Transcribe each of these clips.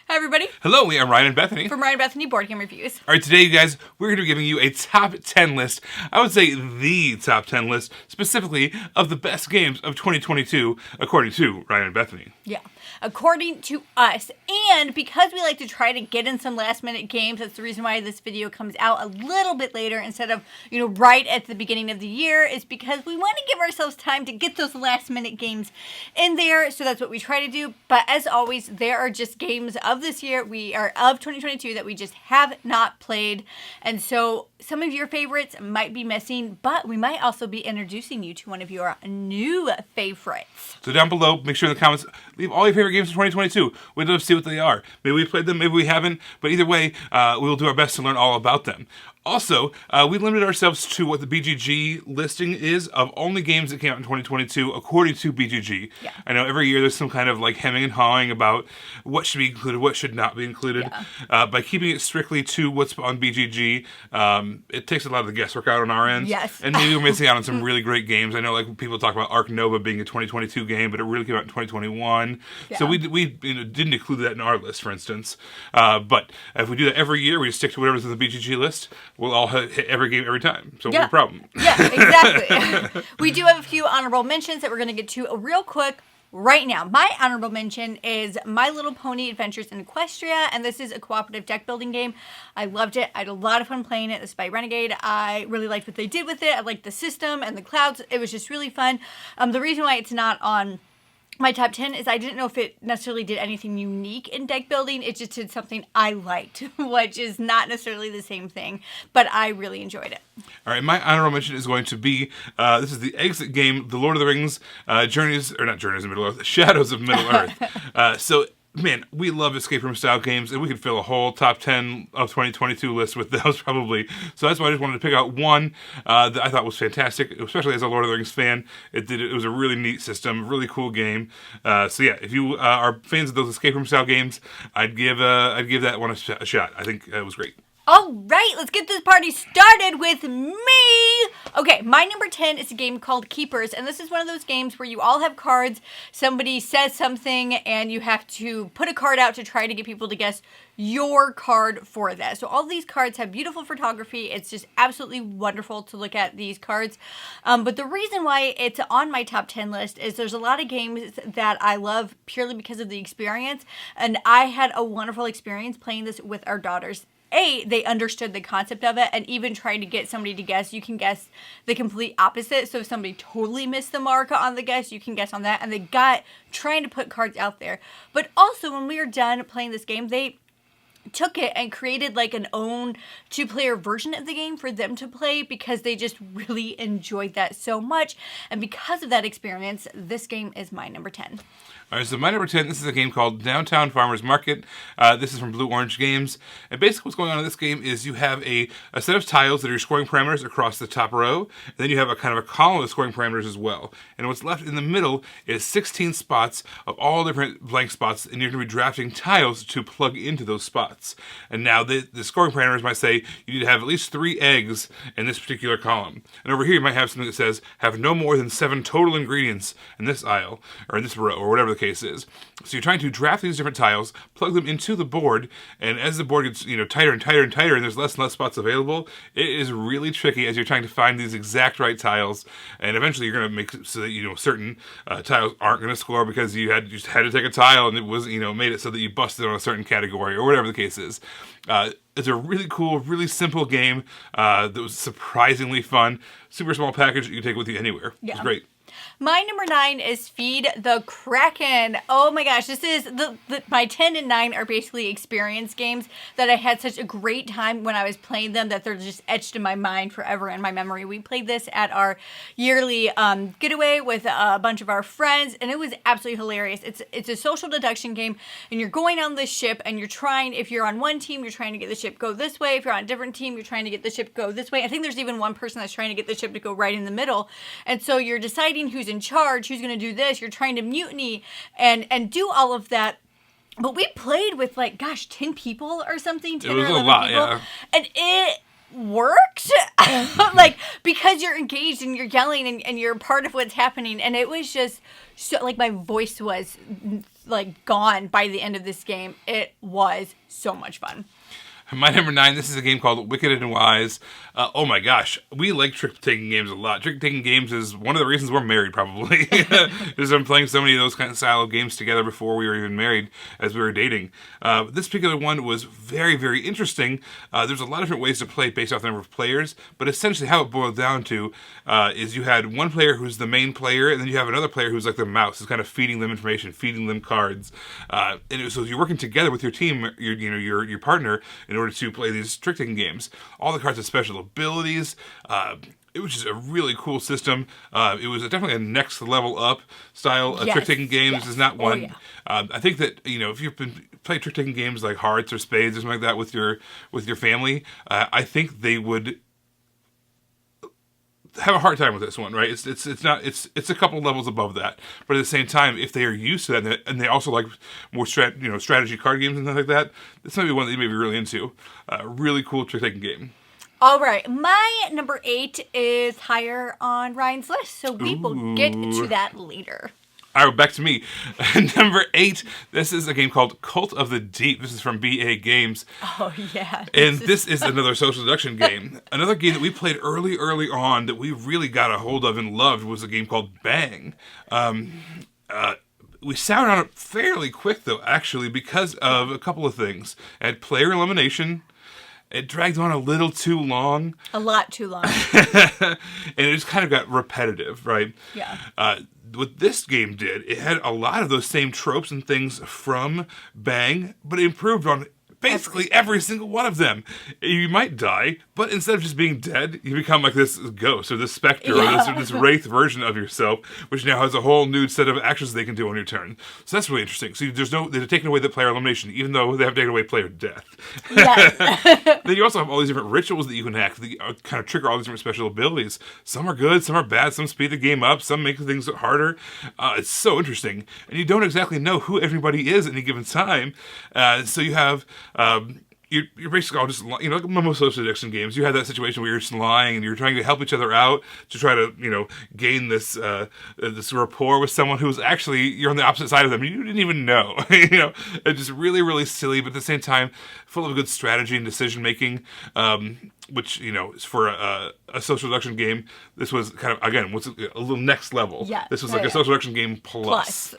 Hi, everybody. Hello, we are Ryan and Bethany. From Ryan and Bethany Board Game Reviews. All right, today, you guys, we're going to be giving you a top 10 list. I would say the top 10 list, specifically of the best games of 2022, according to Ryan and Bethany. Yeah, according to us. And because we like to try to get in some last-minute games, that's the reason why this video comes out a little bit later instead of, right at the beginning of the year, is because we want to give ourselves time to get those last-minute games in there. So that's what we try to do. But as always, there are just games of this year, of 2022, that we just have not played. And so some of your favorites might be missing, but we might also be introducing you to one of your new favorites. So down below, make sure in the comments, leave all your favorite games from 2022. We'd love to see what they are. Maybe we played them, maybe we haven't, but either way, we will do our best to learn all about them. Also, we limited ourselves to what the BGG listing is of only games that came out in 2022, according to BGG. Yeah. I know every year there's some kind of hemming and hawing about what should be included, what should not be included. Yeah. By keeping it strictly to what's on BGG, it takes a lot of the guesswork out on our end. Yes. And maybe we're missing out on some really great games. I know people talk about Ark Nova being a 2022 game, but it really came out in 2021. Yeah. So we didn't include that in our list, for instance. But if we do that every year, we just stick to whatever's in the BGG list. We'll all hit every game every time. So no problem. Yeah, exactly. We do have a few honorable mentions that we're going to get to real quick right now. My honorable mention is My Little Pony Adventures in Equestria, and this is a cooperative deck building game. I loved it. I had a lot of fun playing it. This is by Renegade. I really liked what they did with it. I liked the system and the clouds. It was just really fun. The reason why it's not on my top 10 is I didn't know if it necessarily did anything unique in deck building. It just did something I liked, which is not necessarily the same thing, but I really enjoyed it. All right, my honorable mention is going to be, this is the Exit game, The Lord of the Rings, Shadows of Middle-earth. So, man, we love escape room style games, and we could fill a whole top 10 of 2022 list with those probably. So that's why I just wanted to pick out one that I thought was fantastic, especially as a Lord of the Rings fan. It was a really neat system, really cool game. So yeah, if you are fans of those escape room style games, I'd give that one a shot. I think it was great. All right, let's get this party started with me. Okay, my number 10 is a game called Keepers, and this is one of those games where you all have cards. Somebody says something, and you have to put a card out to try to get people to guess your card for that. So all these cards have beautiful photography. It's just absolutely wonderful to look at these cards. But the reason why it's on my top 10 list is there's a lot of games that I love purely because of the experience, and I had a wonderful experience playing this with our daughters. They understood the concept of it, and even trying to get somebody to guess, you can guess the complete opposite. So if somebody totally missed the mark on the guess, you can guess on that. And they got trying to put cards out there. But also, when we were done playing this game, they took it and created an own two-player version of the game for them to play because they just really enjoyed that so much. And because of that experience, this game is my number 10. All right, so my number 10, this is a game called Downtown Farmers Market. This is from Blue Orange Games. And basically what's going on in this game is you have a set of tiles that are your scoring parameters across the top row. And then you have a kind of a column of scoring parameters as well. And what's left in the middle is 16 spots of all different blank spots, and you're going to be drafting tiles to plug into those spots. And now the scoring parameters might say you need to have at least 3 eggs in this particular column. And over here you might have something that says have no more than 7 total ingredients in this aisle, or in this row, or whatever the case is. So you're trying to draft these different tiles, plug them into the board, and as the board gets tighter and tighter and tighter, and there's less and less spots available, it is really tricky as you're trying to find these exact right tiles. And eventually you're going to make it so that certain tiles aren't going to score because you just had to take a tile and it was made it so that you busted on a certain category or whatever the case is. It's a really cool, really simple game that was surprisingly fun. Super small package that you can take with you anywhere. Yeah. It was great. My number 9 is Feed the Kraken. Oh my gosh, this is my 10 and 9 are basically experience games that I had such a great time when I was playing them that they're just etched in my mind forever in my memory. We played this at our yearly getaway with a bunch of our friends, and it was absolutely hilarious. It's a social deduction game, and you're going on this ship, and you're trying, if you're on one team, you're trying to get the ship go this way. If you're on a different team, you're trying to get the ship go this way. I think there's even one person that's trying to get the ship to go right in the middle, and so you're deciding who's in charge, who's going to do this. You're trying to mutiny and do all of that. But we played with 10 people or something. 10 it was or 11 a lot, people. yeah. And it worked. Like, because you're engaged and you're yelling and you're part of what's happening. And it was just so, like, my voice was, like, gone by the end of this game. It was so much fun. My number 9, this is a game called Wicked and Wise. Oh my gosh, we like trick-taking games a lot. Trick-taking games is one of the reasons we're married, probably. Because I'm playing so many of those kind of style of games together before we were even married, as we were dating. This particular one was very, very interesting. There's a lot of different ways to play based off the number of players, but essentially how it boiled down to is you had one player who's the main player, and then you have another player who's like the mouse, who's kind of feeding them information, feeding them cards. So you're working together with your team, your partner, in order to play these trick-taking games. All the cards have special abilities. It was just a really cool system. It was definitely a next level up style of trick-taking games. This is not one. I think that, if you've been playing trick-taking games like hearts or spades or something like that with your family, I think they would have a hard time with this one, right? It's a couple levels above that, but at the same time, if they are used to that and they also like more strategy card games and things like that, this might be one that you may be really into. Really cool trick-taking game. All right, my number 8 is higher on Ryan's list, so we will get to that later. All right, back to me. Number 8, this is a game called Cult of the Deep. This is from BA Games. Oh, yeah. And this is another social deduction game. Another game that we played early on that we really got a hold of and loved was a game called Bang. We soured on it fairly quick, though, actually, because of a couple of things. It had player elimination. It dragged on a little too long. A lot too long. And it just kind of got repetitive, right? Yeah. What this game did, it had a lot of those same tropes and things from Bang, but it improved on basically every single one of them. You might die, but instead of just being dead, you become like this ghost or this specter or this wraith version of yourself, which now has a whole new set of actions they can do on your turn. So that's really interesting. So they're taking away the player elimination, even though they have taken away player death. Yes. Then you also have all these different rituals that you can hack that kind of trigger all these different special abilities. Some are good, some are bad, some speed the game up, some make things harder. It's so interesting. And you don't exactly know who everybody is at any given time. So you have you're basically all just, like most social addiction games, you have that situation where you're just lying and you're trying to help each other out to try to, gain this this rapport with someone who's actually, you're on the opposite side of them. You didn't even know. It's just really, really silly, but at the same time, full of good strategy and decision making, which, is for a social deduction game. This was kind of, again, what's a little next level. Yeah, this was like a social deduction game plus.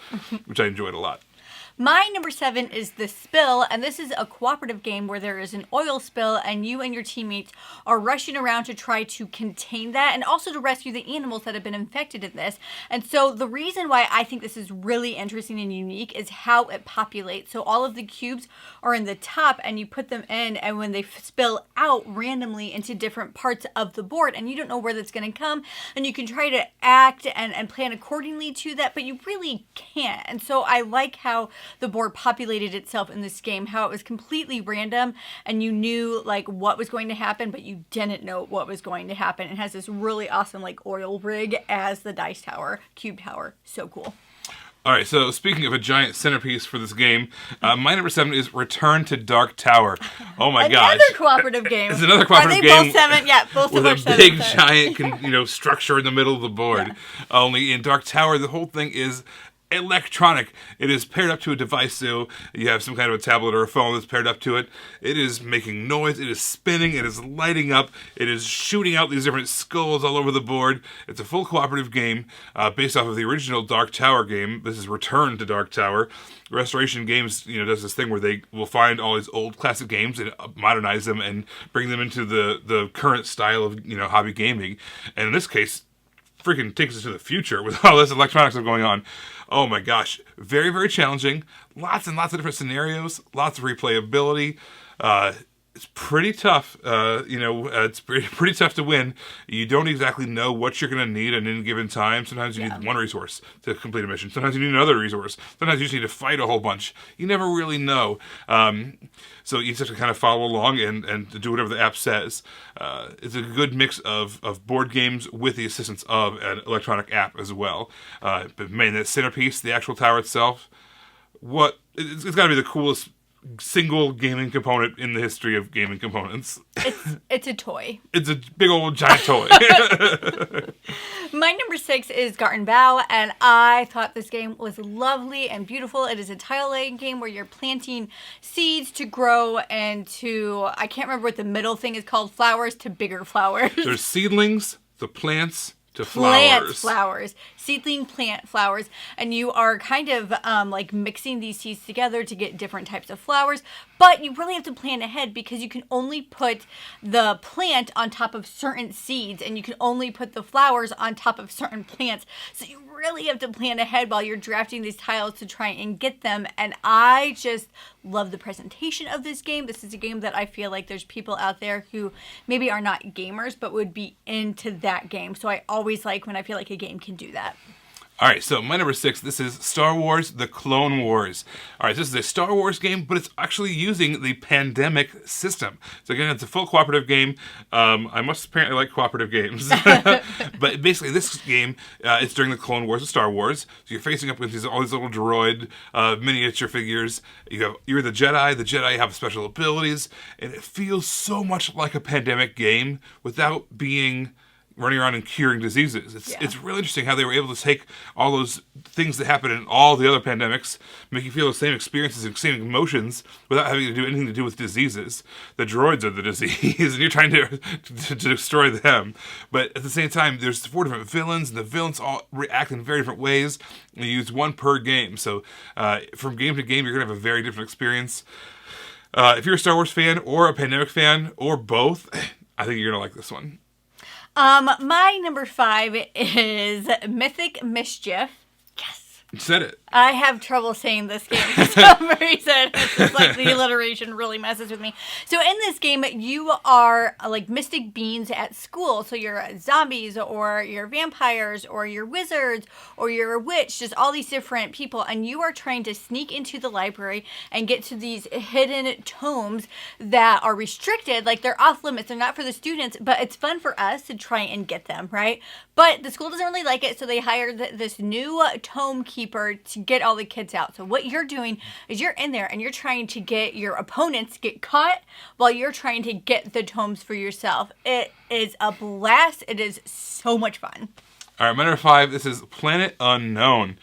Which I enjoyed a lot. My number 7 is The Spill, and this is a cooperative game where there is an oil spill and you and your teammates are rushing around to try to contain that and also to rescue the animals that have been infected in this. And so the reason why I think this is really interesting and unique is how it populates. So all of the cubes are in the top and you put them in, and when they spill out randomly into different parts of the board, and you don't know where that's going to come, and you can try to act and plan accordingly to that, but you really can't. And so I like how the board populated itself in this game, how it was completely random and you knew like what was going to happen, but you didn't know what was going to happen. It has this really awesome like oil rig as the dice tower, cube tower. So cool. All right, so speaking of a giant centerpiece for this game, my number 7 is Return to Dark Tower. Oh my gosh. Another cooperative game. It's another cooperative game. Are they both 7? Yeah, both with are 7. With a big giant structure in the middle of the board. Yeah. Only in Dark Tower, the whole thing is electronic. It is paired up to a device, so you have some kind of a tablet or a phone that's paired up to it. It is making noise, it is spinning, it is lighting up, it is shooting out these different skulls all over the board. It's a full cooperative game based off of the original Dark Tower game. This is Return to Dark Tower. Restoration Games, does this thing where they will find all these old classic games and modernize them and bring them into the current style of hobby gaming. And in this case, freaking takes us to the future with all this electronic stuff going on. Oh my gosh. Very, very challenging. Lots and lots of different scenarios. Lots of replayability. It's pretty tough. It's pretty tough to win. You don't exactly know what you're going to need at any given time. Sometimes you need one resource to complete a mission. Sometimes you need another resource. Sometimes you just need to fight a whole bunch. You never really know. So you just have to kind of follow along and do whatever the app says. It's a good mix of board games with the assistance of an electronic app as well. But man, that centerpiece, the actual tower itself, it's got to be the coolest single gaming component in the history of gaming components. It's a toy. It's a big old giant toy. My number 6 is Gartenbau, and I thought this game was lovely and beautiful. It is a tile-laying game where you're planting seeds to grow into, I can't remember what the middle thing is called, flowers to bigger flowers. There's seedlings, the plants, to flowers. Flowers. Seedling plant flowers. And you are kind of like mixing these seeds together to get different types of flowers. But you really have to plan ahead because you can only put the plant on top of certain seeds and you can only put the flowers on top of certain plants. So you really have to plan ahead while you're drafting these tiles to try and get them. And I just love the presentation of this game. This is a game that I feel like there's people out there who maybe are not gamers but would be into that game. So I always like when I feel like a game can do that. All right, so my number 6, this is Star Wars: The Clone Wars. All right, this is a Star Wars game, but it's actually using the pandemic system. So again, it's a full cooperative game. I must apparently like cooperative games. But basically, this game, it's during the Clone Wars of Star Wars. So you're facing up with all these little droid miniature figures. You're the Jedi. The Jedi have special abilities. And it feels so much like a pandemic game without being running around and curing diseases. It's really interesting how they were able to take all those things that happen in all the other pandemics, make you feel the same experiences and same emotions without having to do anything to do with diseases. The droids are the disease, and you're trying to destroy them. But at the same time, there's 4 different villains, and the villains all react in very different ways. And you use 1 per game, so from game to game, you're going to have a very different experience. If you're a Star Wars fan or a pandemic fan or both, I think you're going to like this one. My number 5 is Mythic Mischief. Yes. You said it. I have trouble saying this game for some reason. It's just like the alliteration really messes with me. So in this game, you are like mystic beings at school. So you're zombies or you're vampires or you're wizards or you're a witch, just all these different people. And you are trying to sneak into the library and get to these hidden tomes that are restricted. Like they're off limits. They're not for the students, but it's fun for us to try and get them, right? But the school doesn't really like it. So they hired this new tome keeper to get all the kids out. So what you're doing is you're in there and you're trying to get your opponents get caught while you're trying to get the tomes for yourself. It is a blast. It is so much fun. All right, my number 5, this is Planet Unknown.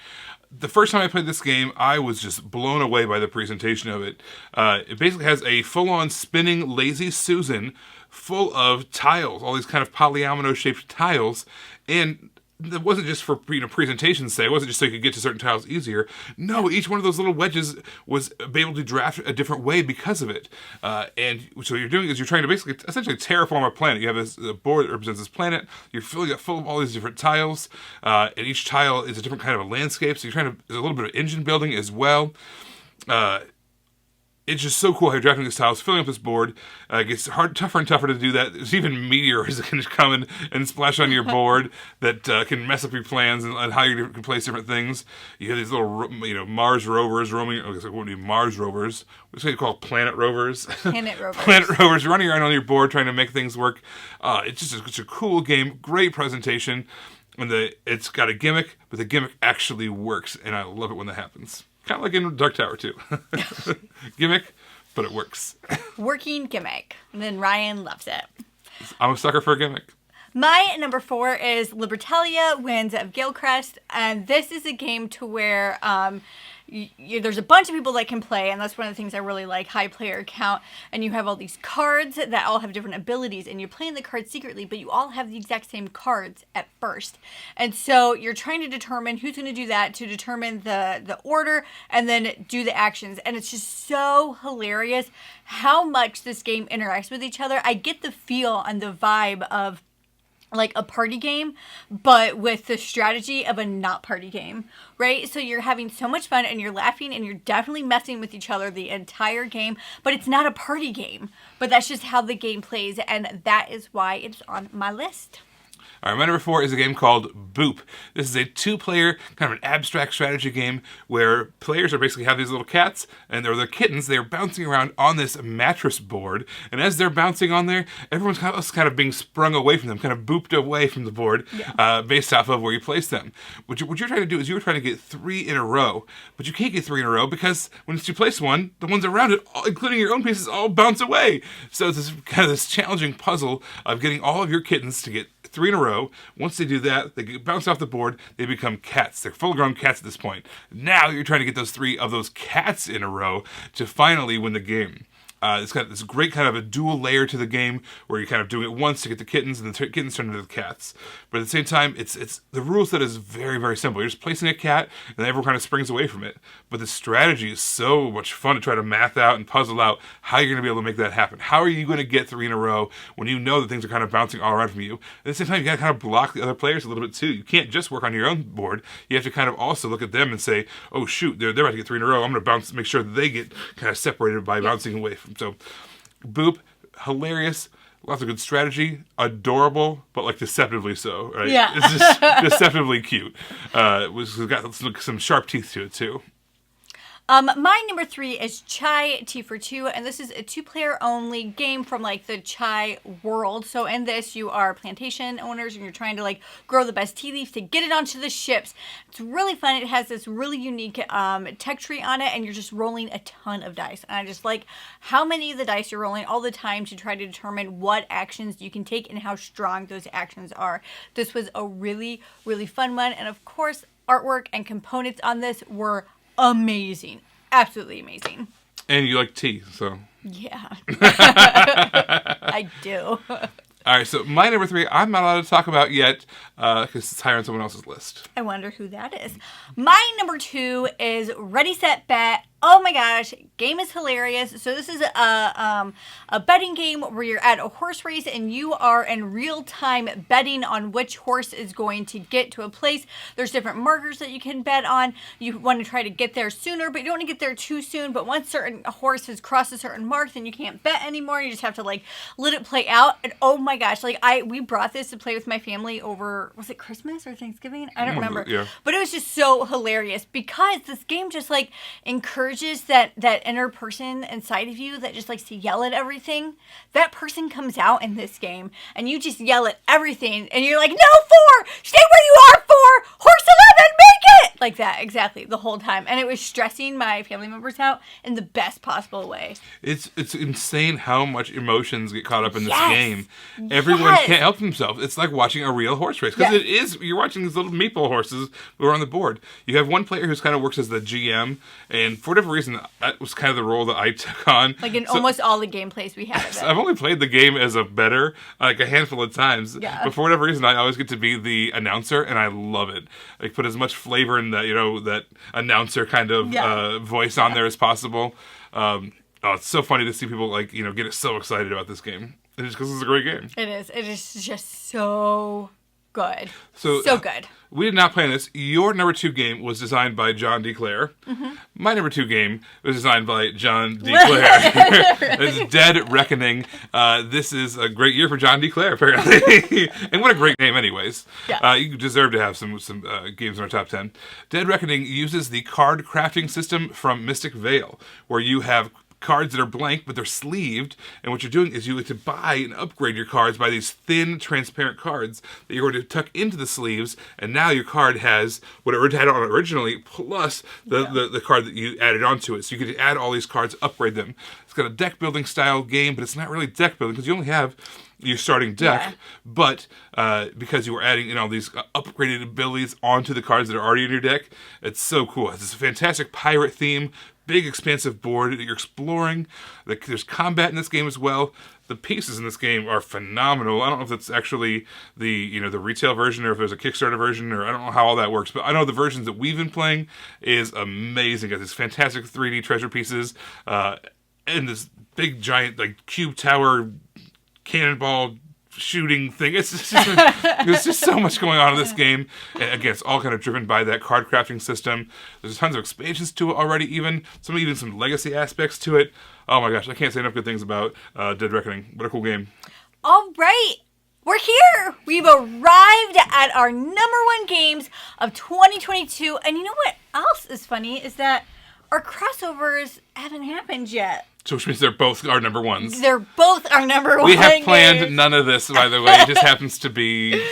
The first time I played this game, I was just blown away by the presentation of it. It basically has a full-on spinning Lazy Susan full of tiles, all these kind of polyomino-shaped tiles, and it wasn't just for presentation's sake. It wasn't just so you could get to certain tiles easier. No, each one of those little wedges was able to draft a different way because of it. And so what you're doing is you're trying to basically essentially terraform a planet. You have this board that represents this planet. You're filling it full of all these different tiles. And each tile is a different kind of a landscape. So you're trying to, there's a little bit of engine building as well. It's just so cool how you're drafting these tiles, filling up this board. It gets tougher and tougher to do that. There's even meteors that can come and splash on your board that can mess up your plans and how you can place different things. You have these little, Mars rovers roaming. I guess it wouldn't be Mars rovers. What's it called? Planet rovers. Planet rovers. Planet rovers running around on your board trying to make things work. It's just a cool game. Great presentation. And it's got a gimmick, but the gimmick actually works, and I love it when that happens. Kind of like in Dark Tower, too. Gimmick, but it works. Working gimmick. And then Ryan loves it. I'm a sucker for a gimmick. My number 4 is Libertalia, Winds of GALECREST. And this is a game to where there's a bunch of people that can play. And that's one of the things I really like, high player count. And you have all these cards that all have different abilities. And you're playing the cards secretly, but you all have the exact same cards at first. And so you're trying to determine who's going to do that, to determine the order, and then do the actions. And it's just so hilarious how much this game interacts with each other. I get the feel and the vibe of like a party game, but with the strategy of a not party game, right? So you're having so much fun and you're laughing and you're definitely messing with each other the entire game, but it's not a party game, but that's just how the game plays. And that is why it's on my list. All right, my number 4 is a game called Boop. This is a 2-player, kind of an abstract strategy game where players are basically have these little cats, and they're kittens. They're bouncing around on this mattress board, and as they're bouncing on there, everyone's kind of being sprung away from them, kind of booped away from the board, based off of where you place them. What you're trying to do is you're trying to get 3 in a row, but you can't get 3 in a row because once you place one, the ones around it, including your own pieces, all bounce away. So it's this challenging puzzle of getting all of your kittens to get 3 in a row. Once they do that, they bounce off the board, they become cats. They're full-grown cats at this point. Now you're trying to get those 3 of those cats in a row to finally win the game. It's got this great kind of a dual layer to the game where you're kind of doing it once to get the kittens, and the kittens turn into the cats. But at the same time, it's the rule set is very, very simple. You're just placing a cat, and everyone kind of springs away from it. But the strategy is so much fun to try to math out and puzzle out how you're going to be able to make that happen. How are you going to get 3 in a row when you know that things are kind of bouncing all around from you? At the same time, you got to kind of block the other players a little bit too. You can't just work on your own board. You have to kind of also look at them and say, oh shoot, they're about to get 3 in a row. I'm going to bounce, make sure that they get kind of separated by bouncing away from. So, Boop, hilarious, lots of good strategy, adorable, but like deceptively so, right? Yeah. It's just deceptively cute. It's got some sharp teeth to it too. My number 3 is Chai Tea for Two, and this is a 2-player only game from like the chai world. So in this, you are plantation owners and you're trying to like grow the best tea leaves to get it onto the ships. It's really fun. It has this really unique tech tree on it, and you're just rolling a ton of dice. And I just like how many of the dice you're rolling all the time to try to determine what actions you can take and how strong those actions are. This was a really, really fun one, and of course, artwork and components on this were amazing. Absolutely amazing. And you like tea, so. Yeah. I do. All right, so my number 3, I'm not allowed to talk about yet because it's higher on someone else's list. I wonder who that is. My number 2 is Ready, Set, Bet. Oh my gosh, game is hilarious. So this is a betting game where you're at a horse race and you are in real time betting on which horse is going to get to a place. There's different markers that you can bet on. You want to try to get there sooner, but you don't want to get there too soon. But once a horse has crossed a certain mark, then you can't bet anymore. You just have to like let it play out. And oh my gosh, like we brought this to play with my family over, was it Christmas or Thanksgiving? I don't remember. Yeah. But it was just so hilarious because this game just like encourages that inner person inside of you that just likes to yell at everything. That person comes out in this game and you just yell at everything and you're like, no, 4, stay where you are, 4, horse 11, make it, like that, exactly, the whole time. And it was stressing my family members out in the best possible way. It's insane how much emotions get caught up in this Yes. game. Everyone can't help themselves. It's like watching a real horse race because it is. You're watching these little meatball horses who are on the board. You have one player who's kind of works as the GM, and for whatever reason, that was kind of the role that I took on. Like in almost all the gameplays we had of it. I've only played the game as a bettor like a handful of times, but for whatever reason, I always get to be the announcer, and I love it. I put as much flavor in that, that announcer kind of voice on there as possible. It's so funny to see people get so excited about this game. It's just because it's a great game. It is. It is just so good. So good. We did not plan this. Your number 2 game was designed by John D. Clare. Mm-hmm. My number 2 game was designed by John D. Clare. It's Dead Reckoning. This is a great year for John D. Clare, apparently. And what a great name, anyways. Yeah. You deserve to have some games in our top 10. Dead Reckoning uses the card crafting system from Mystic Vale, where you have cards that are blank, but they're sleeved, and what you're doing is you get to buy and upgrade your cards by these thin, transparent cards that you're going to tuck into the sleeves, and now your card has whatever it had on it originally, plus the card that you added onto it. So you get to add all these cards, upgrade them. It's got a deck-building style game, but it's not really deck-building, because you only have your starting deck, but because you were adding all these upgraded abilities onto the cards that are already in your deck, it's so cool. It's this fantastic pirate theme, big expansive board that you're exploring. There's combat in this game as well. The pieces in this game are phenomenal. I don't know if it's actually the retail version or if there's a Kickstarter version, or I don't know how all that works, but I know the versions that we've been playing is amazing. Got these fantastic 3D treasure pieces and this big giant cube tower cannonball shooting thing. It's just so much going on in this game. And again, it's all kind of driven by that card crafting system. There's tons of expansions to it already, even some legacy aspects to it. Oh my gosh, I can't say enough good things about Dead Reckoning. What a cool game. All right. We're here! We've arrived at our #1 games of 2022. And you know what else is funny is that our crossovers haven't happened yet. So which means they're both our #1s. They're both our #1 We have planned games. none of this, by the way. It just happens to be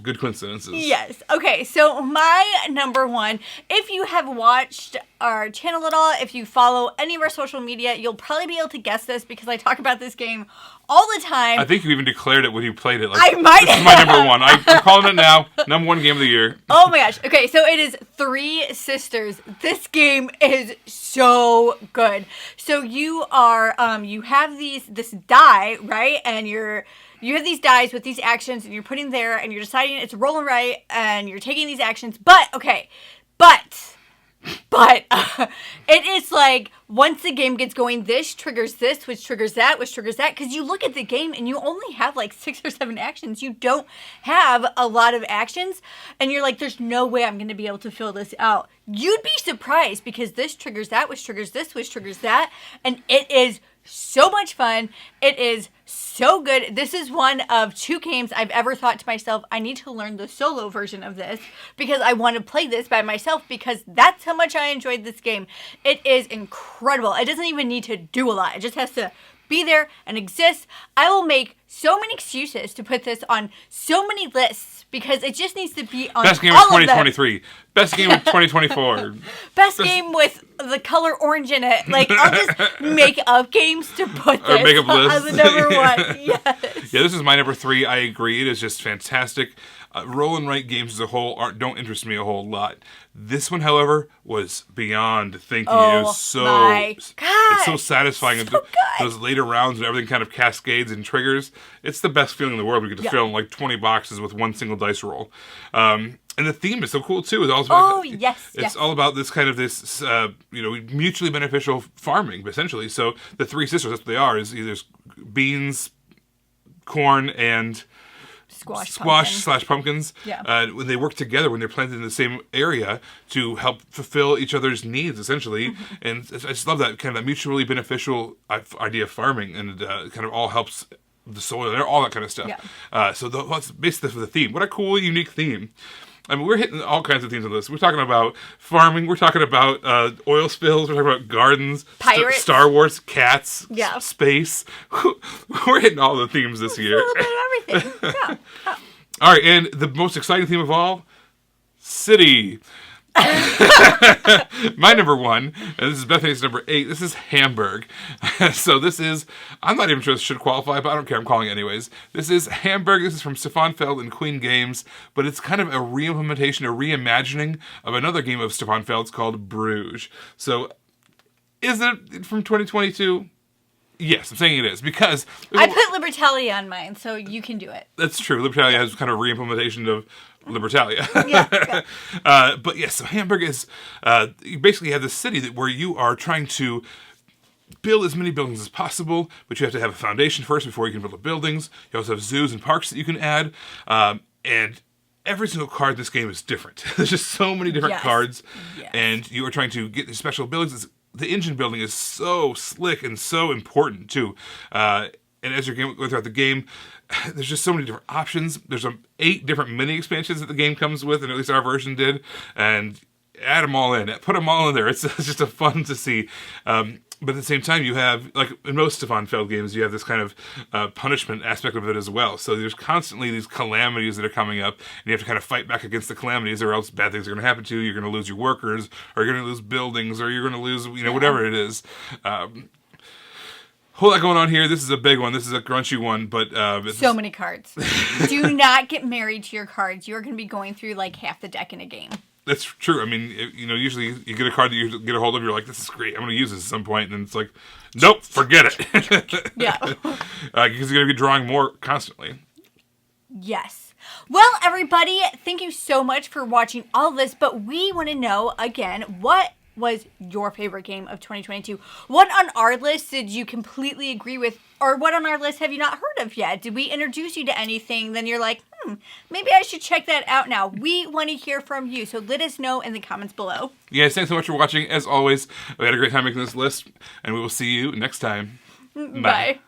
good coincidences. Yes. Okay, so my #1, if you have watched our channel at all, if you follow any of our social media, you'll probably be able to guess this because I talk about this game all the time. I think you even declared it when you played it. Like, I might This is my #1. I'm calling it now. #1 game of the year. Oh my gosh. Okay, so it is Three Sisters. This game is so good. So you are, you have this die, right? And you have these dies with these actions and you're putting there and you're deciding it's rolling right and you're taking these actions. But it is like once the game gets going, this triggers this, which triggers that, because you look at the game and you only have like 6 or 7 actions. You don't have a lot of actions and you're like, there's no way I'm going to be able to fill this out. You'd be surprised because this triggers that, which triggers this, which triggers that, and it is so much fun. It is so good. This is one of 2 games I've ever thought to myself, I need to learn the solo version of this because I want to play this by myself because that's how much I enjoyed this game. It is incredible. It doesn't even need to do a lot. It just has to be there and exist. I will make so many excuses to put this on so many lists because it just needs to be on Best game all of 2023. Of them. Best game of 2024. Best game with the color orange in it. Like, I'll just make up games to put this make up as lists. the #1. Yes. Yeah, this is my #3. I agree. It is just fantastic. Roll and write games as a whole don't interest me a whole lot. This one, however, was beyond thinking. Oh, it was so my God. It's so satisfying. So And good. those later rounds and everything kind of cascades and triggers. It's the best feeling in the world. We get to fill in like 20 boxes with one single dice roll. And the theme is so cool too. It's also it's all about this kind of mutually beneficial farming, essentially. So the 3 sisters, that's what they are. Is either beans, corn, and squash/pumpkins. Yeah. When they work together, when they're planted in the same area to help fulfill each other's needs, essentially. And I just love that kind of that mutually beneficial idea of farming, and kind of all helps the soil, all that kind of stuff. Yeah. So that's basically the theme. What a cool, unique theme. I mean, we're hitting all kinds of themes on this. We're talking about farming. We're talking about oil spills. We're talking about gardens. Pirates. Star Wars. Cats. Yeah. Space. We're hitting all the themes this year. A little bit of everything. Yeah. All right, and the most exciting theme of all, city. My #1, and this is Bethany's #8, this is Hamburg. So this is, I'm not even sure this should qualify, but I don't care, I'm calling it anyways. This is Hamburg, this is from Stefan Feld and Queen Games, but it's kind of a re-implementation, a reimagining of another game of Stefan Feld's called Bruges. So, is it from 2022? Yes, I'm saying it is, because... I put Libertalia on mine, so you can do it. That's true. Libertalia has kind of re-implementation of Libertalia. Yeah. But yes, so Hamburg is... you basically have this city where you are trying to build as many buildings as possible, but you have to have a foundation first before you can build the buildings. You also have zoos and parks that you can add. And every single card in this game is different. There's just so many different cards. Yes. And you are trying to get these special buildings. The engine building is so slick and so important, too. And as you're going throughout the game, there's just so many different options. There's 8 different mini expansions that the game comes with, and at least our version did. And add them all in. Put them all in there. It's just a fun to see. But at the same time, you have, like in most Stefan Feld games, you have this kind of punishment aspect of it as well. So there's constantly these calamities that are coming up, and you have to kind of fight back against the calamities, or else bad things are going to happen to you. You're going to lose your workers, or you're going to lose buildings, or you're going to lose, whatever it is. Whole lot going on here. This is a big one. This is a crunchy one, but so many cards. Do not get married to your cards. You're going to be going through like half the deck in a game. That's true. I mean, usually you get a card that you get a hold of, you're like, this is great, I'm going to use this at some point, and then it's like, nope, forget it. Yeah. Because you're going to be drawing more constantly. Yes. Well, everybody, thank you so much for watching all this, but we want to know, again, what was your favorite game of 2022? What on our list did you completely agree with, or what on our list have you not heard of yet? Did we introduce you to anything? Then you're like, maybe I should check that out now. We want to hear from you, so let us know in the comments below. You guys, thanks so much for watching. As always, we had a great time making this list, and we will see you next time. Bye.